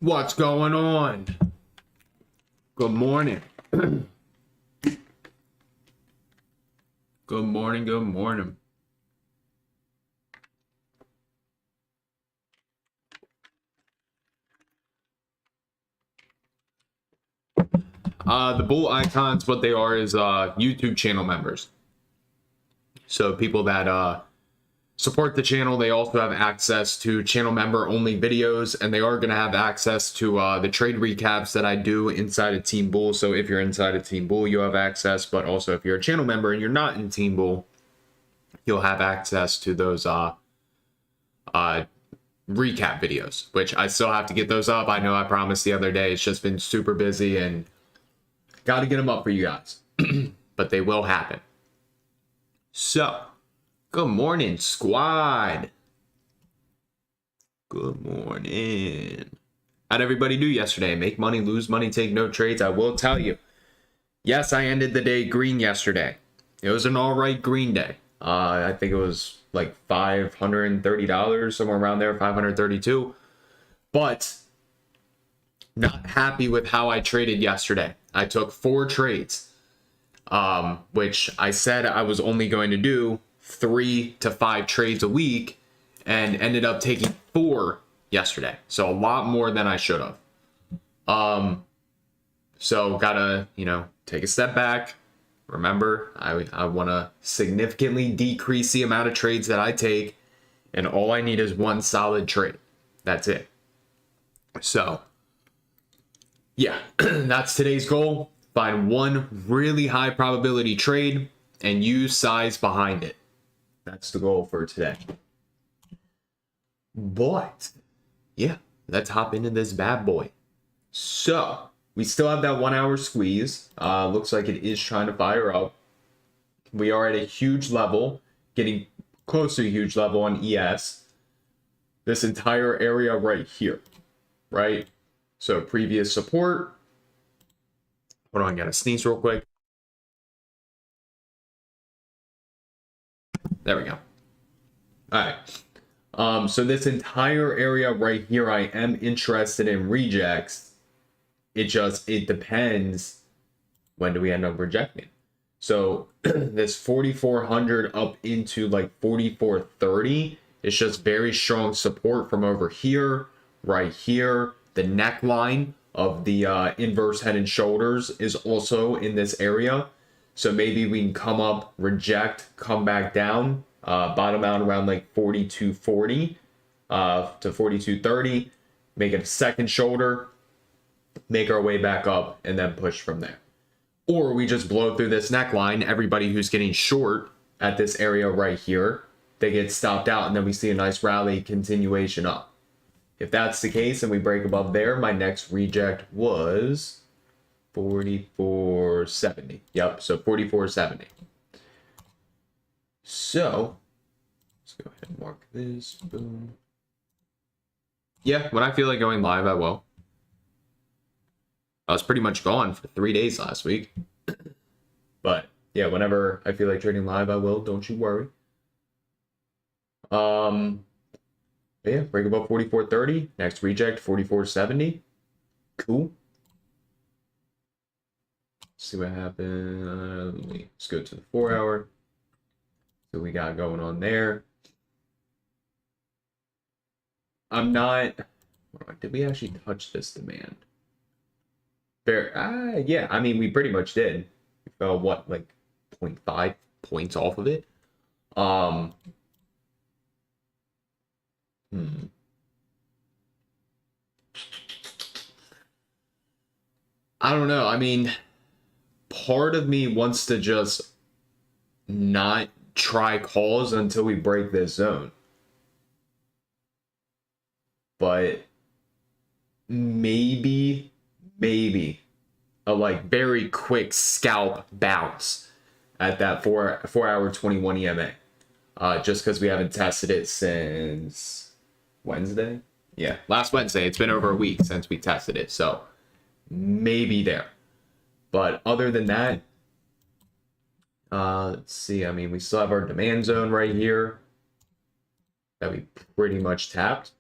What's going on? Good morning. Good morning, good morning. The bull icons, what they are is YouTube channel members. So people that support the channel, they also have access to channel member only videos, and they are going to have access to the trade recaps that I do inside of Team Bull. So if you're inside of Team Bull, you have access, but also if you're a channel member and you're not in Team Bull, you'll have access to those recap videos, which I still have to get those up. I know I promised the other day. It's just been super busy and got to get them up for you guys, but they will happen. So, good morning, squad. Good morning. How'd everybody do yesterday? Make money, lose money, take no trades. I will tell you, yes, I ended the day green yesterday. It was an all right green day. I think it was like $530, somewhere around there, $532. But not happy with how I traded yesterday. I took 4 trades, which I said I was only going to do 3 to 5 trades a week, and ended up taking 4 yesterday. So a lot more than I should have. So gotta, take a step back. Remember, I want to significantly decrease the amount of trades that I take, and all I need is 1 solid trade. That's it. So, yeah, that's today's goal. Find 1 really high probability trade and use size behind it. That's the goal for today. But, yeah, let's hop into this bad boy. So, we still have that 1 hour squeeze. Looks like it is trying to fire up. We are at a huge level, getting close to a huge level on ES. This entire area right here, right? So previous support. Hold on, I gotta sneeze real quick. There we go. All right. So this entire area right here, I am interested in rejects. It depends, when do we end up rejecting? So this 4,400 up into like 4,430 is just very strong support from over here, right here. The neckline of the inverse head and shoulders is also in this area. So maybe we can come up, reject, come back down, bottom out around like 4,240 to 4,230, make it a second shoulder, make our way back up, and then push from there. Or we just blow through this neckline. Everybody who's getting short at this area right here, they get stopped out, and then we see a nice rally continuation up. If that's the case and we break above there, my next reject was 44.70. Yep, so 44.70. So let's go ahead and mark this. Boom. Yeah, when I feel like going live, I will. I was pretty much gone for 3 days last week. But yeah, whenever I feel like trading live, I will. Don't you worry. Yeah, break above 44.30. Next reject, 44.70. Cool. See what happened. Let's go to the 4 hour. So we got going on there. I'm not. Did we actually touch this demand? Yeah, I mean, we pretty much did. We fell, what, like 0.5 points off of it? I don't know. I mean, part of me wants to just not try calls until we break this zone. But maybe a like very quick scalp bounce at that 4 hour 21 EMA. Just because we haven't tested it since Wednesday. Yeah, last Wednesday. It's been over a week since we tested it, so maybe there. But other than that, let's see. I mean, we still have our demand zone right here that we pretty much tapped.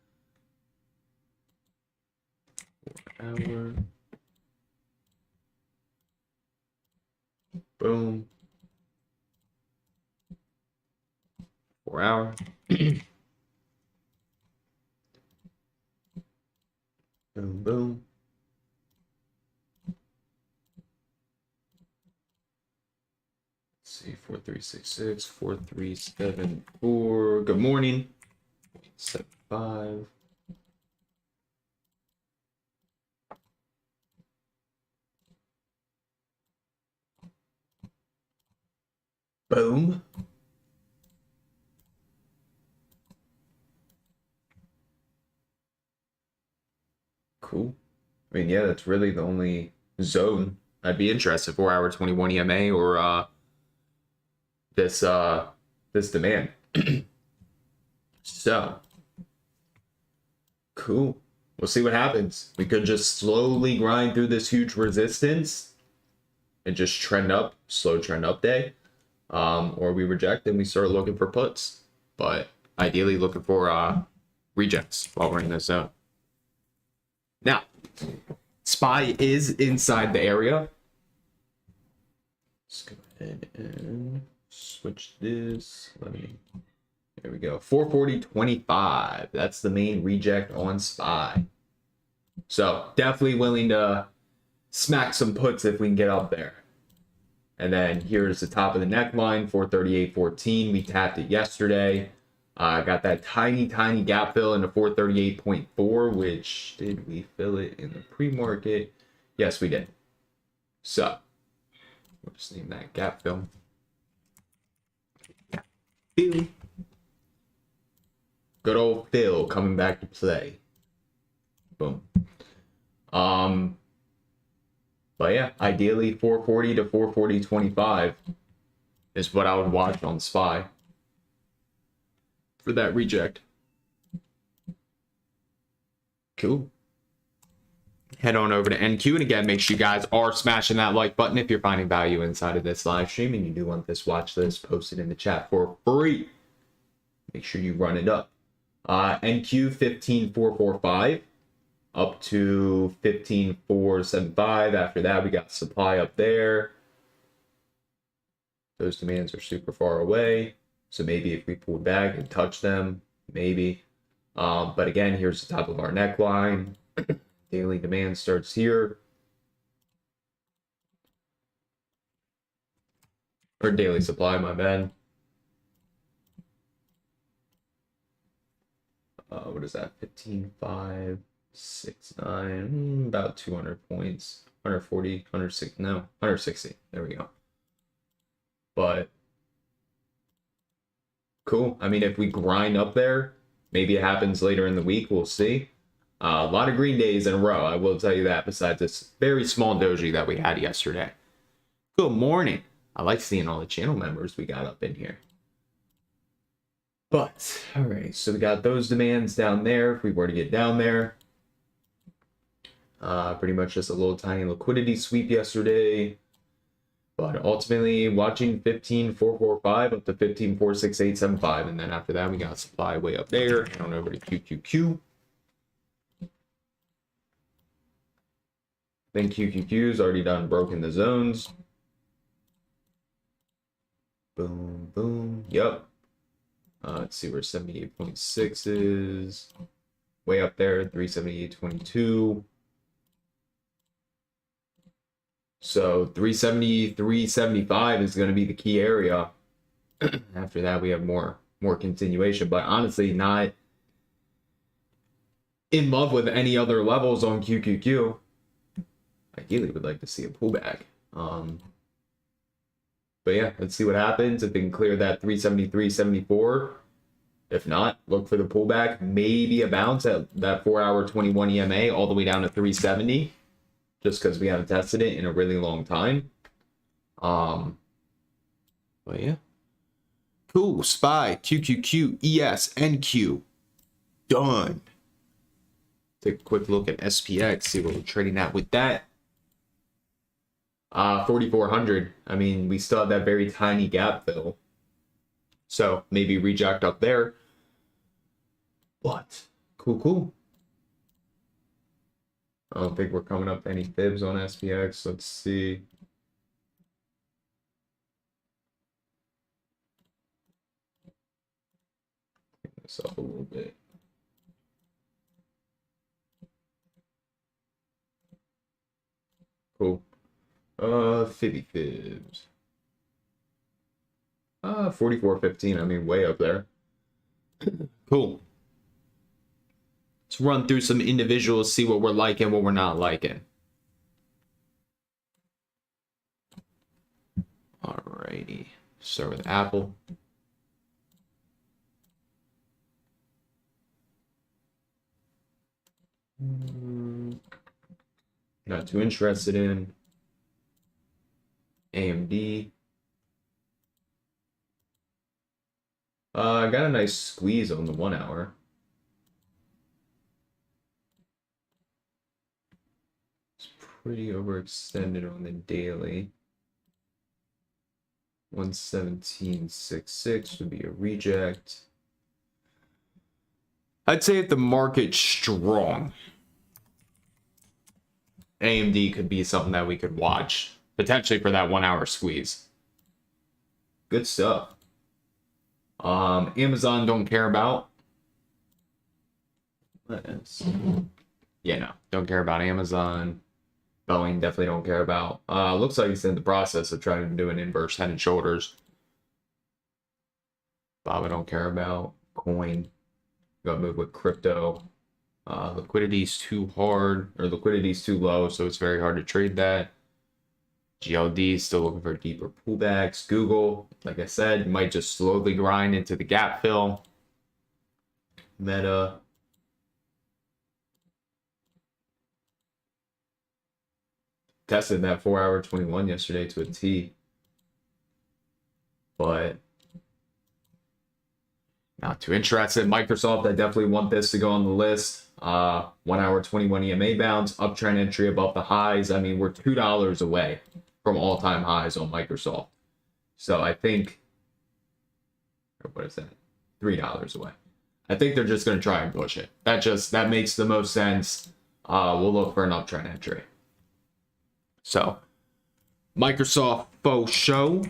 4 hour. Boom. 4 hour. Boom, boom. Let's see, 4366, 4374. Good morning. 75. Boom. Cool. I mean, yeah, that's really the only zone I'd be interested. 4 hour 21 EMA or this demand. So cool. We'll see what happens. We could just slowly grind through this huge resistance and just trend up, slow trend up day. Or we reject and we start looking for puts. But ideally looking for rejects while we're in this zone. Now, SPY is inside the area. Let's go ahead and switch this. There we go. 440.25. That's the main reject on SPY. So definitely willing to smack some puts if we can get up there. And then here's the top of the neckline, 438.14. We tapped it yesterday. Got that tiny gap fill into 438.4, which did we fill it in the pre-market? Yes, we did. So we'll just name that gap fill. Gap fill. Good old fill coming back to play. Boom. But yeah, ideally 440 to 440.25 is what I would watch on SPY for that reject. Cool. Head on over to NQ, and again, make sure you guys are smashing that like button if you're finding value inside of this live stream and you do want this watch list posted in the chat for free. Make sure you run it up. NQ 15445 up to 15475. After that, we got supply up there. Those demands are super far away. So maybe if we pulled back and touch them, maybe. But again, here's the top of our neckline. Daily demand starts here. Or daily supply, my bad. What is that? 15,569. About 200 points. 140, 160. No, 160. There we go. But cool. I mean, if we grind up there, maybe it happens later in the week. We'll see. A lot of green days in a row, I will tell you that, besides this very small doji that we had yesterday. Good morning. I like seeing all the channel members we got up in here. But, all right, so we got those demands down there. If we were to get down there, pretty much just a little tiny liquidity sweep yesterday. But ultimately, watching 15,445 up to 15,46875. And then after that, we got supply way up there. Head on over to QQQ. Then QQQ's already done broken the zones. Boom, boom. Yep. Let's see where 78.6 is. Way up there, 378.22. So 370, 375 is going to be the key area. After that, we have more continuation, but honestly, not in love with any other levels on QQQ. Ideally, would like to see a pullback. But yeah, let's see what happens. If they can clear that 373.74. If not, look for the pullback. Maybe a bounce at that 4 hour 21 EMA all the way down to 370. Just because we haven't tested it in a really long time. But yeah. Cool. SPY, QQQ, ES, NQ. Done. Take a quick look at SPX. See what we're trading at with that. 4,400. I mean, we still have that very tiny gap fill. So maybe reject up there. But cool. I don't think we're coming up any fibs on SPX. Let's see. Get this up a little bit. Cool. Fibby fibs. 44.15. I mean, way up there. Cool. Let's run through some individuals, see what we're liking, what we're not liking. Alrighty. Start with Apple. Not too interested in. AMD. I got a nice squeeze on the 1 hour. It's pretty overextended on the daily. 117.66 would be a reject. I'd say if the market's strong, AMD could be something that we could watch, potentially for that 1 hour squeeze. Good stuff. Amazon don't care about. Yeah, no, don't care about Amazon. Boeing definitely don't care about. Looks like he's in the process of trying to do an inverse head and shoulders. Bob, I don't care about. Coin. Gotta move with crypto. Liquidity's too hard, or liquidity's too low, so it's very hard to trade that. GLD is still looking for deeper pullbacks. Google, like I said, might just slowly grind into the gap fill. Meta. Tested that 4 hour 21 yesterday to a T. But not too interested. Microsoft, I definitely want this to go on the list. 1 hour 21 EMA bounce, uptrend entry above the highs. I mean, we're $2 away from all-time highs on Microsoft. So I think, what is that? $3 away. I think they're just going to try and push it. That makes the most sense. We'll look for an uptrend entry. So, Microsoft faux show.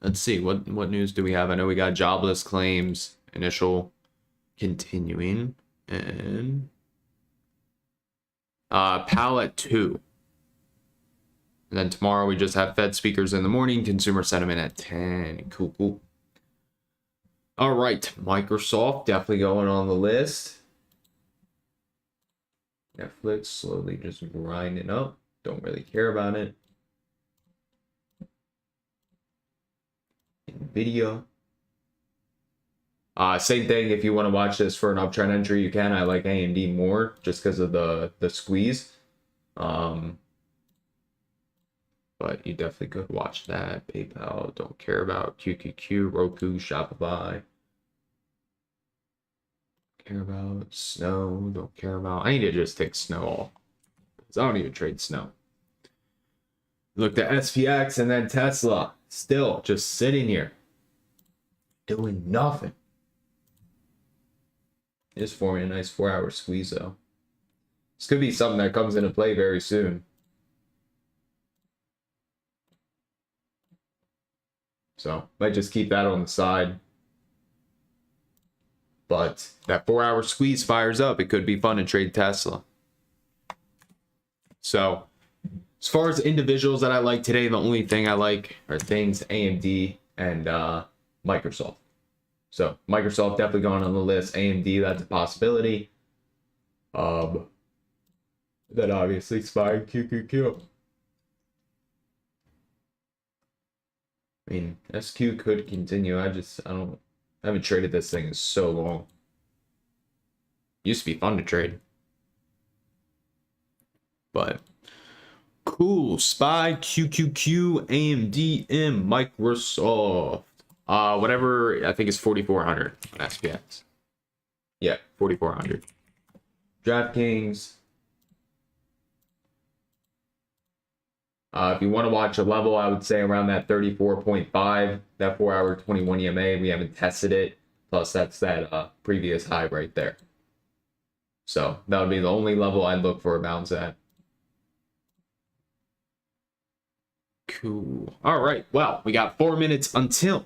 Let's see, what news do we have? I know we got jobless claims, initial, continuing, and PAL at 2. And then tomorrow we just have Fed speakers in the morning, consumer sentiment at 10. Cool. All right, Microsoft definitely going on the list. Netflix slowly just grinding up. Don't really care about it. NVIDIA. Same thing. If you want to watch this for an uptrend entry, you can. I like AMD more just because of the squeeze. But you definitely could watch that. PayPal, don't care about. QQQ, Roku, Shopify. Care about. Snow, don't care about. I need to just take Snow off, because I don't even trade Snow. Look at SPX and then Tesla. Still just sitting here. Doing nothing. It's forming a nice 4 hour squeeze though. This could be something that comes into play very soon. So might just keep that on the side. But that 4 hour squeeze fires up. It could be fun to trade Tesla. So as far as individuals that I like today, the only thing I like are things AMD and Microsoft. So Microsoft definitely going on the list. AMD, that's a possibility. Then obviously SPY QQQ. I mean, SQ could continue. I haven't traded this thing in so long. Used to be fun to trade. But cool. SPY, QQQ, AMD, and Microsoft. Whatever, I think it's 4,400 on SPX. Yeah, 4,400. DraftKings. If you want to watch a level, I would say around that 34.5, that 4 hour 21 EMA. We haven't tested it. Plus, that's that previous high right there. So that would be the only level I'd look for a bounce at. Cool. All right. Well, we got 4 minutes until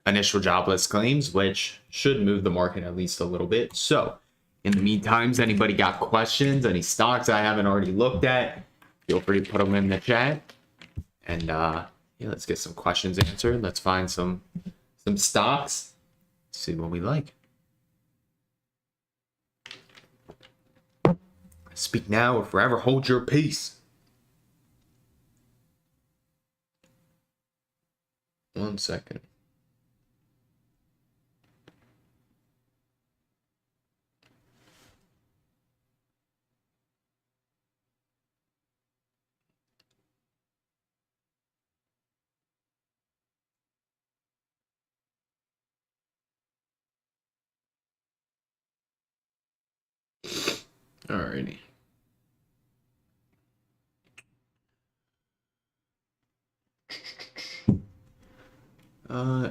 initial jobless claims, which should move the market at least a little bit. So in the meantime, has anybody got questions, any stocks I haven't already looked at? Feel free to put them in the chat. And yeah, let's get some questions answered. Let's find some stocks, see what we like. Speak now or forever hold your peace. 1 second. Alrighty.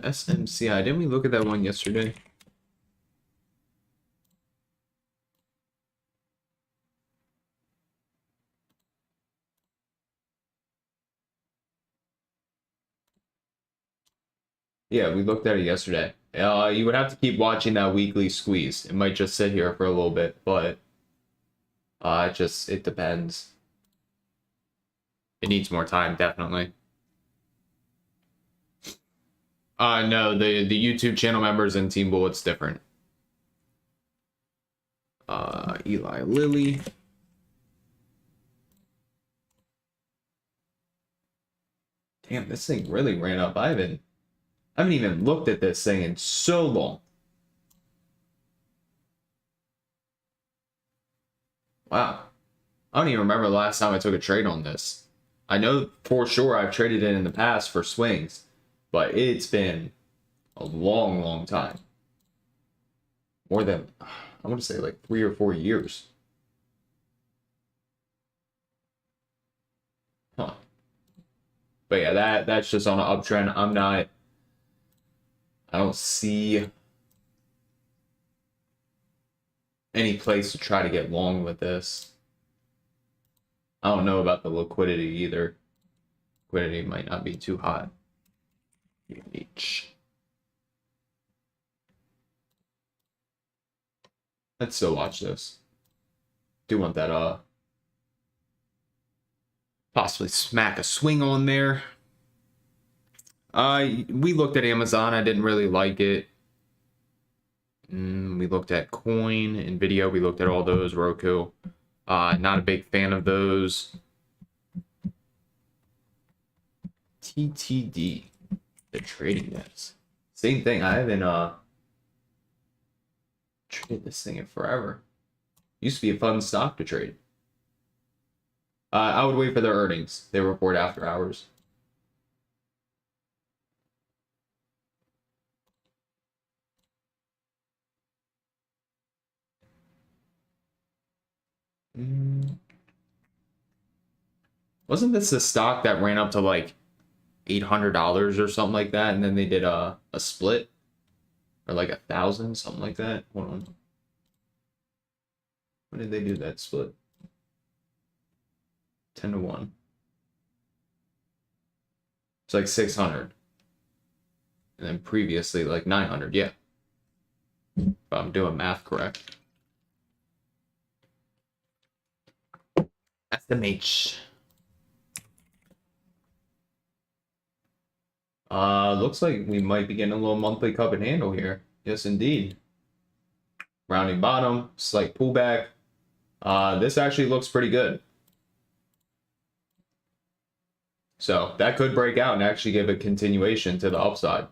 SMCI. Didn't we look at that one yesterday? Yeah, we looked at it yesterday. You would have to keep watching that weekly squeeze. It might just sit here for a little bit, but it depends. It needs more time, definitely. No, the YouTube channel members and Team Bullet's different. Eli Lilly. Damn, this thing really ran up. I haven't even looked at this thing in so long. Wow. I don't even remember the last time I took a trade on this. I know for sure I've traded it in the past for swings, but it's been a long, long time. More than, I want to say like 3 or 4 years. Huh. But yeah, that's just on an uptrend. I don't see any place to try to get long with this. I don't know about the liquidity either. Liquidity might not be too hot. Let's still watch this. Do want that possibly smack a swing on there. We looked at Amazon. I didn't really like it. We looked at Coin, NVDA. We looked at all those. Roku. Not a big fan of those. TTD. The trading desk. Same thing. I haven't traded this thing in forever. Used to be a fun stock to trade. I would wait for their earnings. They report after hours. Wasn't this the stock that ran up to like $800 or something like that, and then they did a split, or like 1,000, something like that? Hold on. When did they do that split? 10-1. It's like 600, and then previously like 900. Yeah, if I'm doing math correct. SMH. Looks like we might be getting a little monthly cup and handle here. Yes, indeed. Rounding bottom, slight pullback. This actually looks pretty good. So that could break out and actually give a continuation to the upside.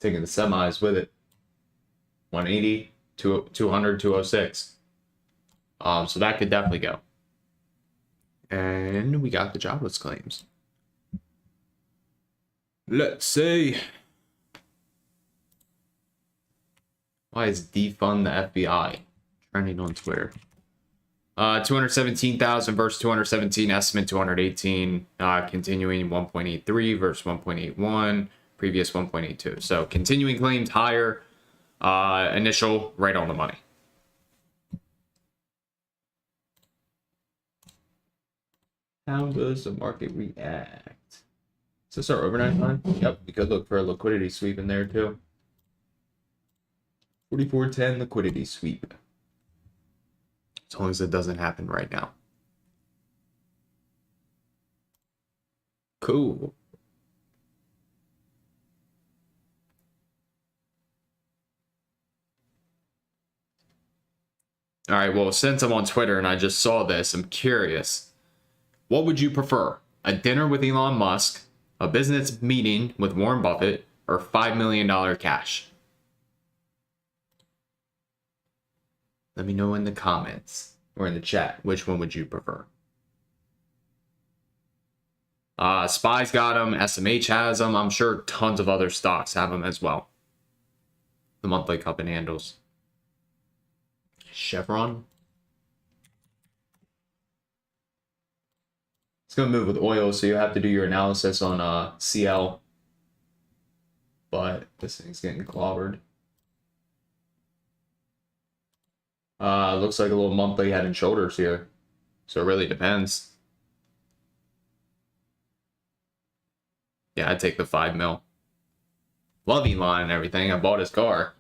Taking the semis with it. 180, 200, 206. So that could definitely go. And we got the jobless claims. Let's see. Why is defund the FBI trending on Twitter? 217,000 versus 217, estimate 218, continuing 1.83 versus 1.81, previous 1.82. So continuing claims higher, initial right on the money. How does the market react? Is this our overnight line? Yep, we could look for a liquidity sweep in there too. 44.10 liquidity sweep. As long as it doesn't happen right now. Cool. All right, well, since I'm on Twitter and I just saw this, I'm curious. What would you prefer? A dinner with Elon Musk, a business meeting with Warren Buffett, or $5 million cash? Let me know in the comments or in the chat. Which one would you prefer? SPY's got them. SMH has them. I'm sure tons of other stocks have them as well. The monthly cup and handles. Chevron. It's going to move with oil, so you have to do your analysis on CL. But this thing's getting clobbered. Looks like a little monthly head and shoulders here. So it really depends. Yeah, I'd take the 5 mil. Love Elon and everything. I bought his car.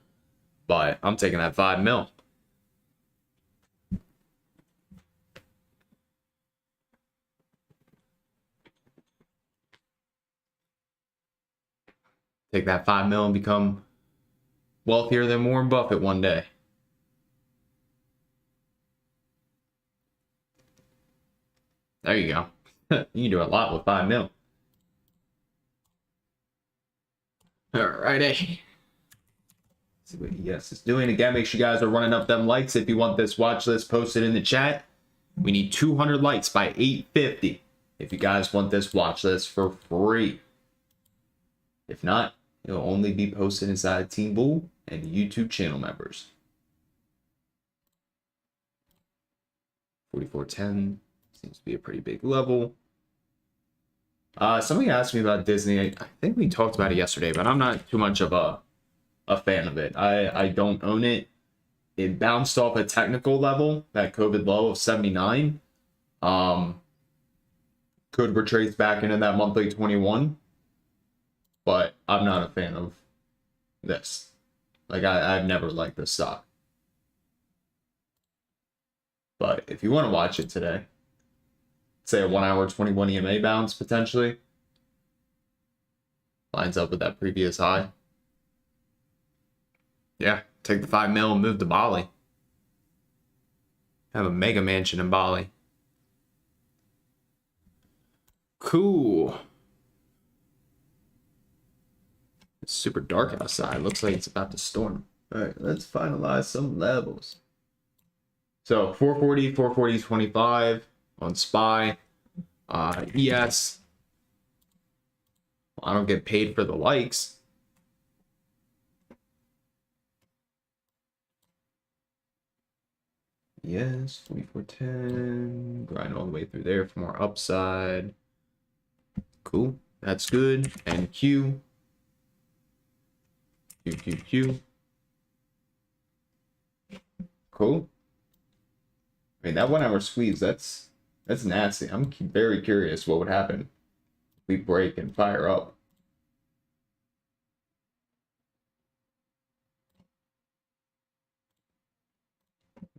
But I'm taking that 5 mil. Take that 5 mil and become wealthier than Warren Buffett one day. There you go. You can do a lot with 5 mil. Alrighty. See what ES is doing. Again, make sure you guys are running up them likes if you want this watch list posted in the chat. We need 200 likes by 8:50 if you guys want this watch list for free. If not, it'll only be posted inside Team Bull and YouTube channel members. 44.10 seems to be a pretty big level. Somebody asked me about Disney. I think we talked about it yesterday, but I'm not too much of a fan of it. I don't own it. It bounced off a technical level, that COVID low of 79. Could retrace back into that monthly 21. But I'm not a fan of this. Like, I've never liked this stock. But if you want to watch it today, say a 1 hour 21 EMA bounce potentially, lines up with that previous high. Yeah, take the 5 mil and move to Bali. Have a mega mansion in Bali. Cool. It's super dark outside. Looks like it's about to storm. All right, let's finalize some levels. So 440, 440.25 on SPY. ES. I don't get paid for the likes. Yes, 44.10. Grind all the way through there for more upside. Cool. That's good. And Q. QQQ. Cool. I mean, that 1 hour squeeze, that's nasty. I'm very curious what would happen if we break and fire up.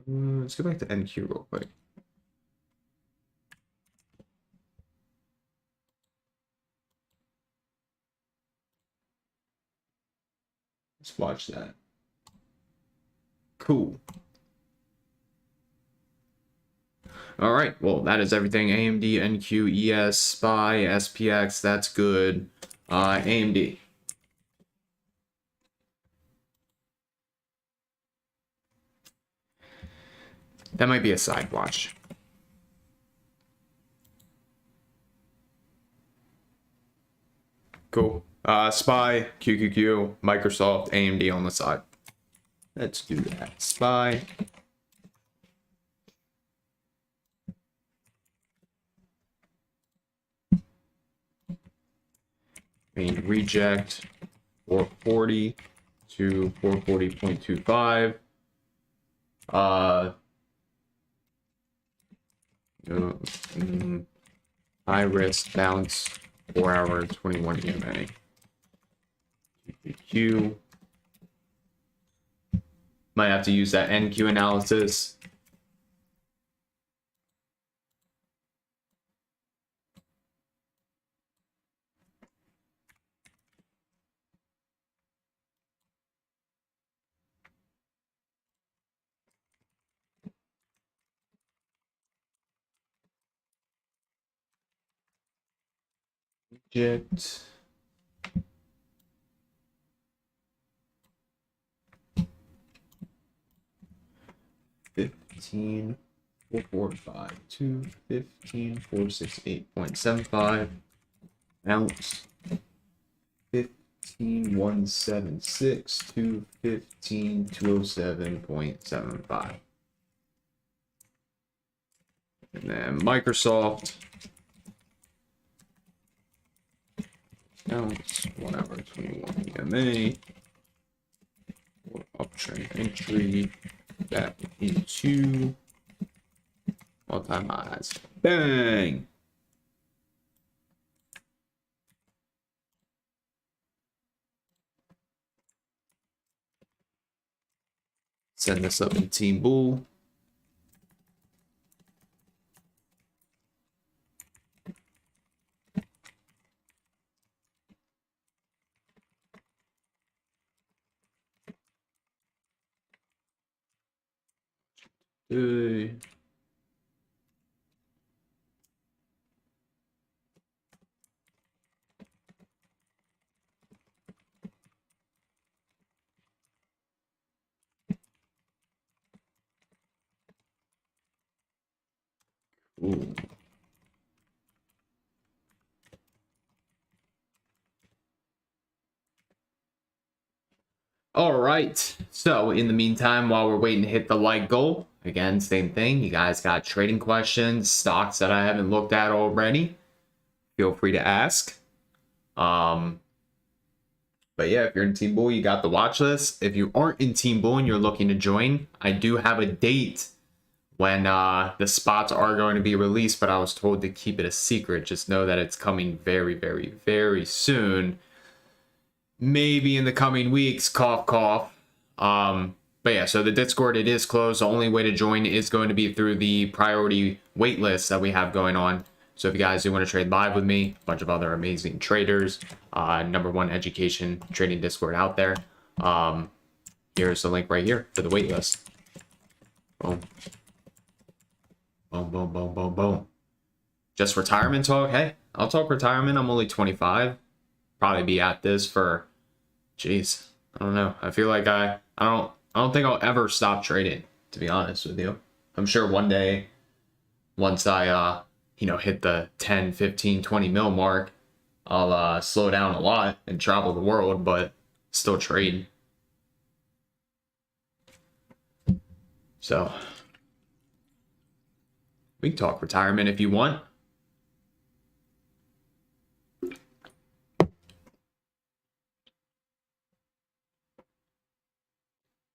Let's go back to NQ real quick. Let's watch that. Cool. All right, well, that is everything. AMD, NQ, ES, SPY, SPX, that's good. AMD. That might be a side watch. Cool. SPY, QQQ, Microsoft, AMD on the side. Let's do that. SPY. Main reject 440 to 440.25. High risk bounce 4 hour 21 EMA. QQQ. Might have to use that NQ analysis. Reject. $15 445 to $15 468.75 ounce. 15176 to 15207.75. And then Microsoft ounce 1 hour 21 EMA or uptrend entry back into all-time highs. Bang! Send this up in Team Bull. Hey. Ooh. All right. So in the meantime, while we're waiting to hit the like goal, again, same thing. You guys got trading questions, stocks that I haven't looked at already, feel free to ask. But yeah, if you're in Team Bull, you got the watch list. If you aren't in Team Bull and you're looking to join, I do have a date when the spots are going to be released, but I was told to keep it a secret. Just know that it's coming very, very, very soon. Maybe in the coming weeks, cough, cough. But yeah, so the Discord, it is closed. The only way to join is going to be through the priority wait list that we have going on. So if you guys do want to trade live with me, a bunch of other amazing traders, #1 education trading Discord out there. Here's the link right here for the wait list. Boom. Boom, boom, boom, boom, boom. Just retirement talk? Hey, I'll talk retirement. I'm only 25. Probably be at this for, jeez, I don't know. I feel like I don't think I'll ever stop trading, to be honest with you. I'm sure one day, once I hit the 10, 15, 20 mil mark, I'll slow down a lot and travel the world, but still trade. So we can talk retirement if you want.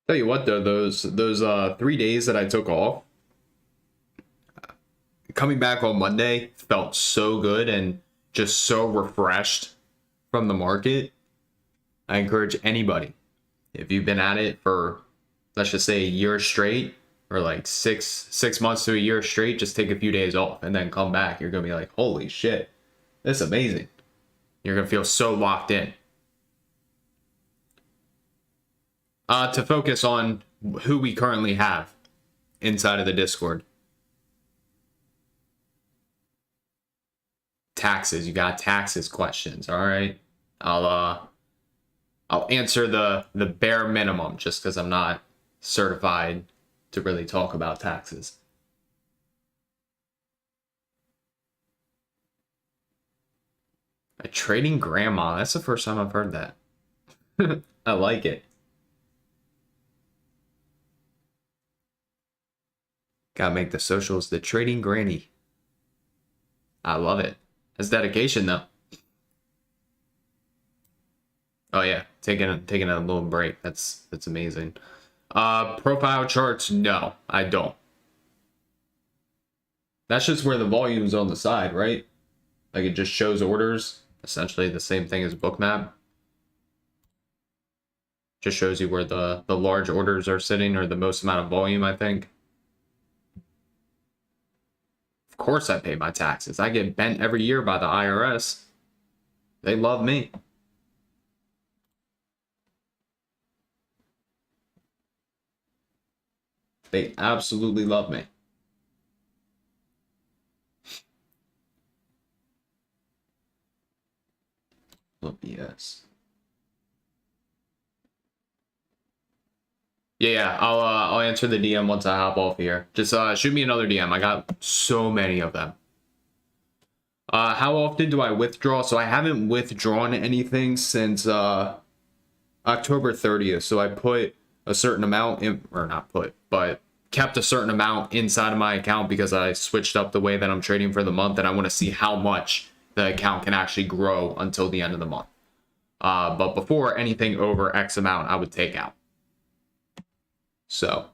Tell you what though, those 3 days that I took off, coming back on Monday felt so good and just so refreshed from the market. I encourage anybody, if you've been at it for, let's just say, a year straight, or like six months to a year straight, just take a few days off and then come back. You're gonna be like, holy shit, this is amazing. You're gonna feel so locked in. To focus on who we currently have inside of the Discord. Taxes, you got taxes questions, all right? I'll answer the bare minimum just because I'm not certified to really talk about taxes. A trading grandma, that's the first time I've heard that. I like it. Gotta make the socials the trading granny. I love it. That's dedication though. Oh yeah, taking a little break. That's amazing. Profile charts, no, I don't. That's just where the volume's on the side, right? Like it just shows orders, essentially the same thing as Bookmap. Just shows you where the large orders are sitting, or the most amount of volume, I think. Of course I pay my taxes. I get bent every year by the IRS. They love me. They absolutely love me. What BS. Yeah, I'll answer the DM once I hop off here. Just shoot me another DM. I got so many of them. How often do I withdraw? So I haven't withdrawn anything since October 30th. So I put a certain amount in, or not put, but kept a certain amount inside of my account because I switched up the way that I'm trading for the month, and I want to see how much the account can actually grow until the end of the month. But before anything over X amount, I would take out. So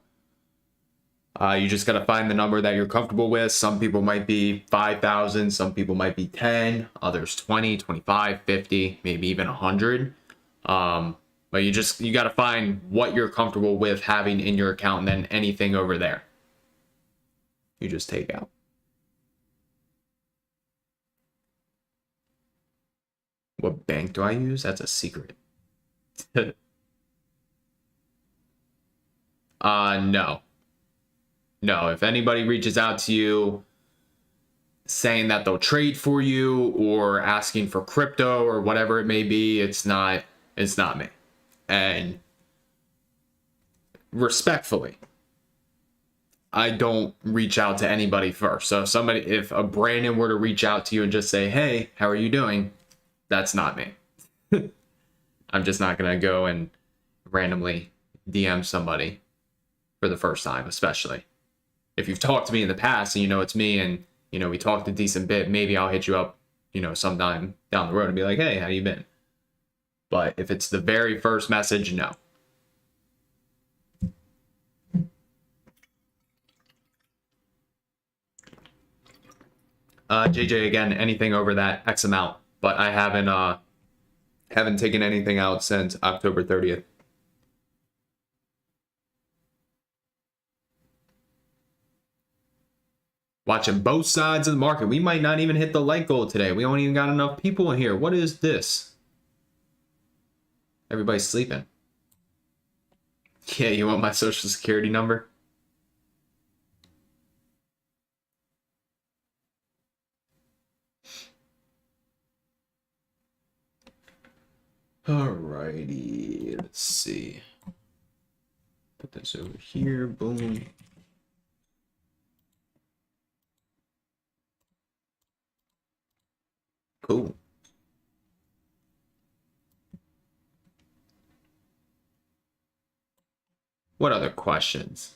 you just got to find the number that you're comfortable with. Some people might be 5,000, some people might be 10, others 20, 25, 50, maybe even 100. But you got to find what you're comfortable with having in your account, and then anything over there, you just take out. What bank do I use? That's a secret. No. No, if anybody reaches out to you saying that they'll trade for you or asking for crypto or whatever it may be, it's not me. And respectfully, I don't reach out to anybody first. So if a Brandon were to reach out to you and just say, "Hey, how are you doing?" That's not me. I'm just not going to go and randomly DM somebody for the first time, especially if you've talked to me in the past and you know it's me, and you know we talked a decent bit. Maybe I'll hit you up, you know, sometime down the road and be like, "Hey, how you been?" But if it's the very first message, no. JJ, again, anything over that X amount, but I haven't taken anything out since October 30th. Watching both sides of the market. We might not even hit the like goal today. We don't even got enough people in here. What is this? Everybody's sleeping. Yeah, you want my social security number? Alrighty, let's see. Put this over here, boom. Cool. What other questions?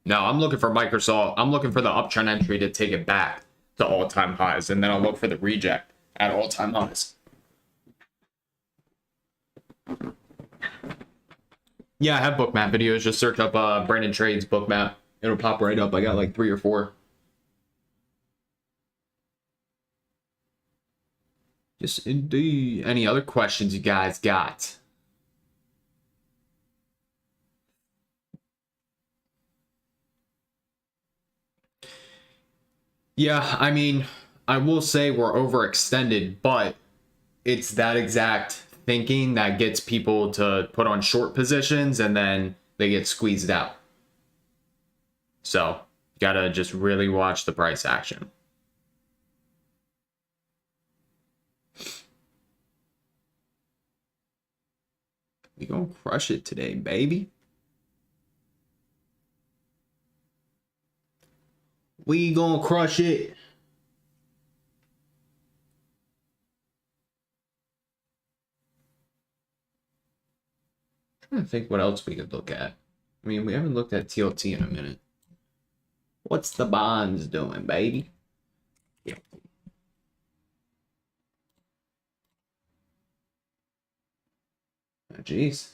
No, I'm looking for Microsoft. I'm looking for the uptrend entry to take it back to all-time highs, and then I'll look for the reject at all-time highs. Yeah, I have bookmap videos. Just search up Brandon Trades bookmap. It'll pop right up. I got like 3 or 4. Just indeed. Any other questions you guys got? Yeah, I mean, I will say we're overextended, but it's that exact thinking that gets people to put on short positions and then they get squeezed out. So, you gotta just really watch the price action. We gonna crush it today, baby. We gonna crush it. I'm trying to think what else we could look at. I mean, we haven't looked at TLT in a minute. What's the bonds doing, baby? Jeez.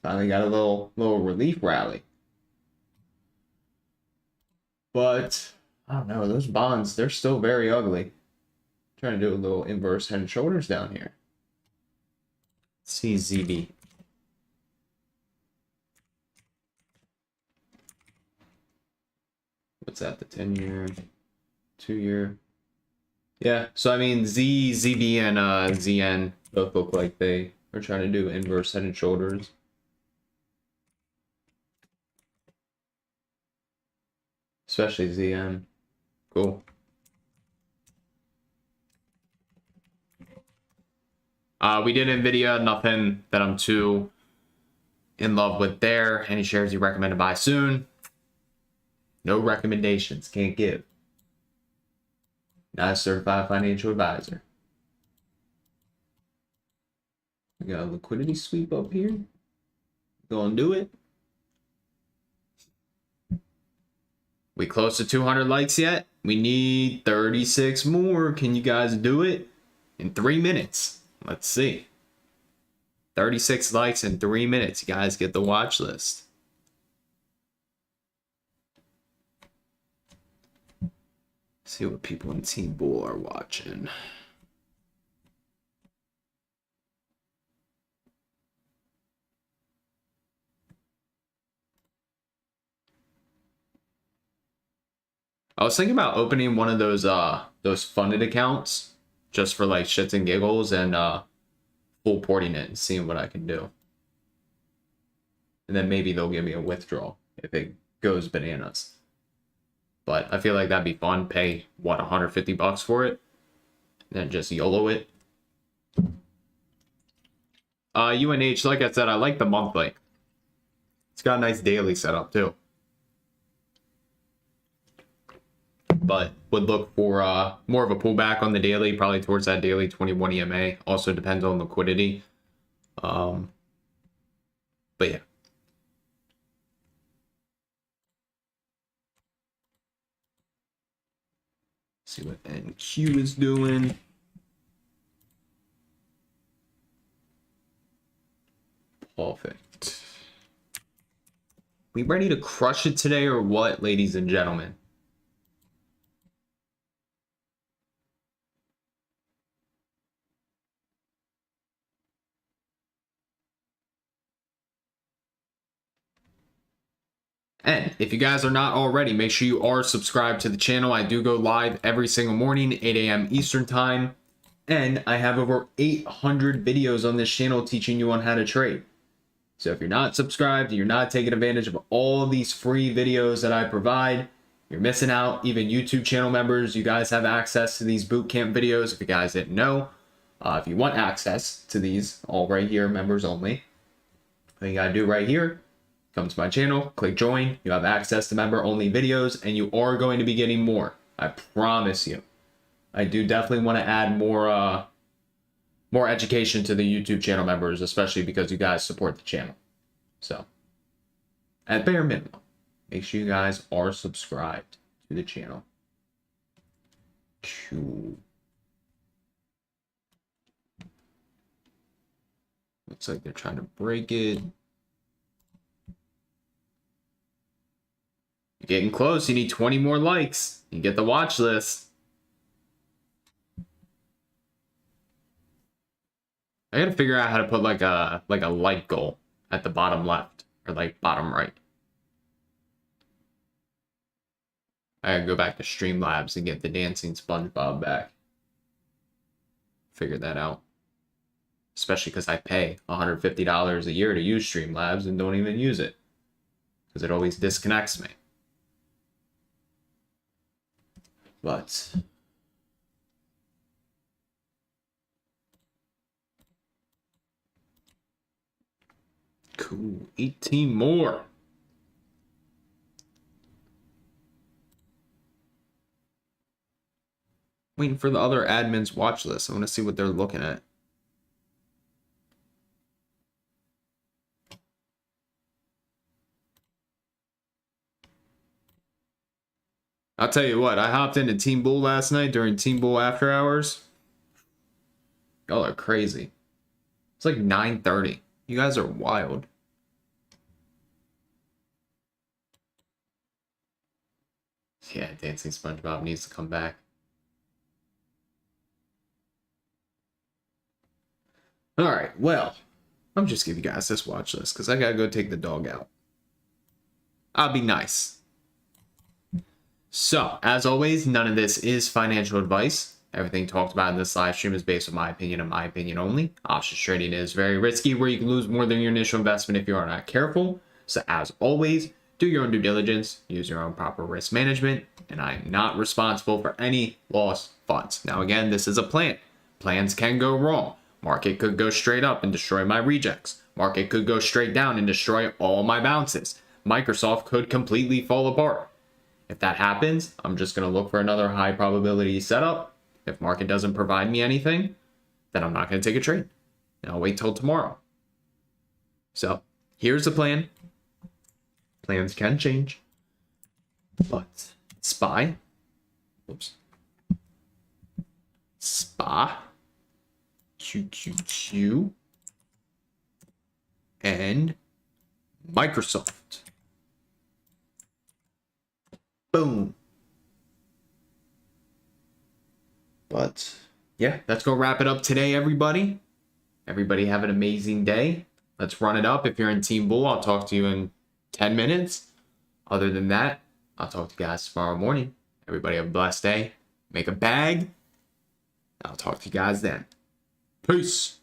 Finally got a little relief rally. But I don't know, those bonds, they're still very ugly. Trying to do a little inverse head and shoulders down here. CZB. What's that? The 10-year, 2-year. Yeah, so I mean ZB and ZN both look like they are trying to do inverse head and shoulders. Especially ZN. Cool. We did NVIDIA, nothing that I'm too in love with there. Any shares you recommend to buy soon? No recommendations, can't give. Not a certified financial advisor. We got a liquidity sweep up here. Gonna do it. We close to 200 likes yet? We need 36 more. Can you guys do it? In 3 minutes. Let's see. 36 likes in 3 minutes. You guys get the watch list. See what people in Team Bull are watching. I was thinking about opening one of those funded accounts just for like shits and giggles and full porting it and seeing what I can do. And then maybe they'll give me a withdrawal if it goes bananas. But I feel like that'd be fun. Pay, what, 150 bucks for it? And then just YOLO it. UNH, like I said, I like the monthly. It's got a nice daily setup too. But would look for more of a pullback on the daily, probably towards that daily 21 EMA. Also depends on liquidity. But yeah. See what NQ is doing. Perfect. We ready to crush it today or what, ladies and gentlemen? And if you guys are not already, make sure you are subscribed to the channel. I do go live every single morning, 8 a.m. Eastern time. And I have over 800 videos on this channel teaching you on how to trade. So if you're not subscribed, you're not taking advantage of all of these free videos that I provide, you're missing out. Even YouTube channel members, you guys have access to these bootcamp videos if you guys didn't know. If you want access to these, all right here, members only, all you gotta do right here, come to my channel, click join, you have access to member only videos, and you are going to be getting more. I promise you. I do definitely want to add more education to the YouTube channel members, especially because you guys support the channel. So, at bare minimum, make sure you guys are subscribed to the channel. Cool. Looks like they're trying to break it. You're getting close. You need 20 more likes. You get the watch list. I gotta figure out how to put like a like goal at the bottom left or like bottom right. I gotta go back to Streamlabs and get the dancing SpongeBob back. Figure that out. Especially because I pay $150 a year to use Streamlabs and don't even use it. Because it always disconnects me. But cool. 18 more. Waiting for the other admins' watch list. I want to see what they're looking at. I'll tell you what, I hopped into Team Bull last night during Team Bull after hours. Y'all are crazy. It's like 9:30. You guys are wild. Yeah, Dancing SpongeBob needs to come back. Alright, well, I'm just giving you guys this watch list because I gotta go take the dog out. I'll be nice. So, as always, none of this is financial advice. Everything talked about in this live stream is based on my opinion and my opinion only. Options trading is very risky, where you can lose more than your initial investment if you are not careful. So, as always, do your own due diligence, use your own proper risk management, and I am not responsible for any lost funds. Now, again, this is a plan. Plans can go wrong. Market could go straight up and destroy my rejects. Market could go straight down and destroy all my bounces. Microsoft could completely fall apart. If that happens, I'm just going to look for another high probability setup. If market doesn't provide me anything, then I'm not going to take a trade. And I'll wait till tomorrow. So, here's the plan. Plans can change. But SPY. Whoops. SPY. QQQ. And Microsoft. Boom. But yeah, let's go wrap it up today, everybody. Everybody have an amazing day. Let's run it up. If you're in Team Bull, I'll talk to you in 10 minutes. Other than that, I'll talk to you guys tomorrow morning. Everybody have a blessed day. Make a bag. I'll talk to you guys then. Peace.